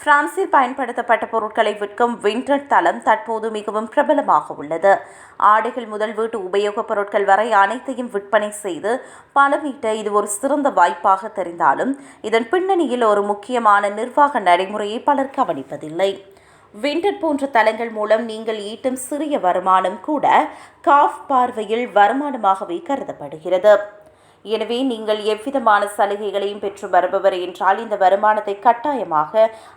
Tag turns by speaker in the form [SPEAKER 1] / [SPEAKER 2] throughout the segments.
[SPEAKER 1] பிரான்சில் பயன்படுத்தப்பட்ட பொருட்களை விற்கும் விண்டட் தளம் தற்போது மிகவும் பிரபலமாக உள்ளது. ஆடைகள் முதல் வீட்டு உபயோகப் பொருட்கள் வரை அனைத்தையும் விற்பனை செய்து பணம் ஈட்ட இது ஒரு சிறந்த வாய்ப்பாக தெரிந்தாலும் இதன் பின்னணியில் ஒரு முக்கியமான நிர்வாக நடைமுறையை பலர் கவனிப்பதில்லை. விண்டட் போன்ற தளங்கள் மூலம் நீங்கள் ஈட்டும் சிறிய வருமானம் கூட காஃப் பார்வையில் வருமானமாகவே கருதப்படுகிறது. எனவே நீங்கள் எவ்விதமான சலுகைகளையும் பெற்று வருபவர் என்றால் இந்த வருமானத்தை கட்டாயமாக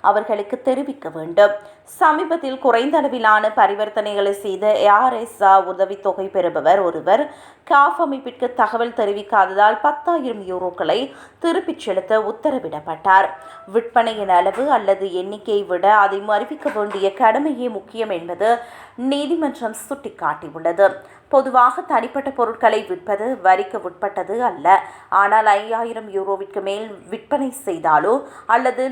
[SPEAKER 1] அவர்களுக்கு தெரிவிக்க வேண்டும். சமீபத்தில் குறைந்த அளவிலான பரிவர்த்தனைகளை செய்த ARSA உதவித்தொகை பெறுபவர் ஒருவர் காஃப் அமைப்பிற்கு தகவல் தெரிவிக்காததால் 10,000 யூரோக்களை திருப்பிச் செலுத்த உத்தரவிடப்பட்டார். விற்பனையின் அளவு அல்லது எண்ணிக்கையை விட அதை அறிவிக்க வேண்டிய கடமையே முக்கியம் என்பது நீதிமன்றம் சுட்டிக்காட்டியுள்ளது. பொதுவாக தனிப்பட்ட பொருட்களை விற்பது வரிக்கு உட்பட்டது அல்ல. ஆனால் 5,000 யூரோவிற்கு மேல் விற்பனை செய்தாலோ அல்லது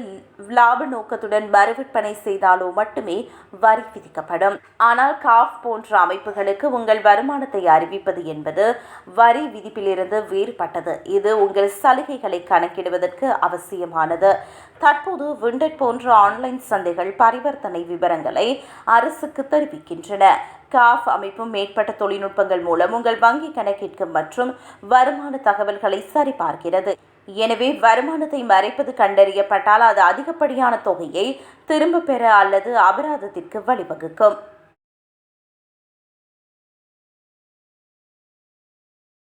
[SPEAKER 1] லாப நோக்கத்துடன் மறுவிற்பனை செய்தாலோ மட்டுமே வரி விதிக்கப்படும். ஆனால் காஃப் போன்ற அமைப்புகளுக்கு உங்கள் வருமானத்தை அறிவிப்பது என்பது வரி விதிப்பிலிருந்து வேறுபட்டது. இது உங்கள் சலுகைகளை கணக்கிடுவதற்கு அவசியமானது. தற்போது விண்டட் போன்ற ஆன்லைன் சந்தைகள் பரிவர்த்தனை விவரங்களை அரசுக்கு தெரிவிக்கின்றன. காஃப் அமைப்பும் மேற்பட்ட தொழில்நுட்பங்கள் மூலம் உங்கள் வங்கி கணக்கிற்கு மற்றும் வருமான தகவல்களை சரிபார்க்கிறது. எனவே வருமானத்தை மறைப்பது கண்டறியப்பட்டால் அது அதிகப்படியான தொகையை திரும்ப பெற அல்லது அபராதத்திற்கு வழிவகுக்கும்.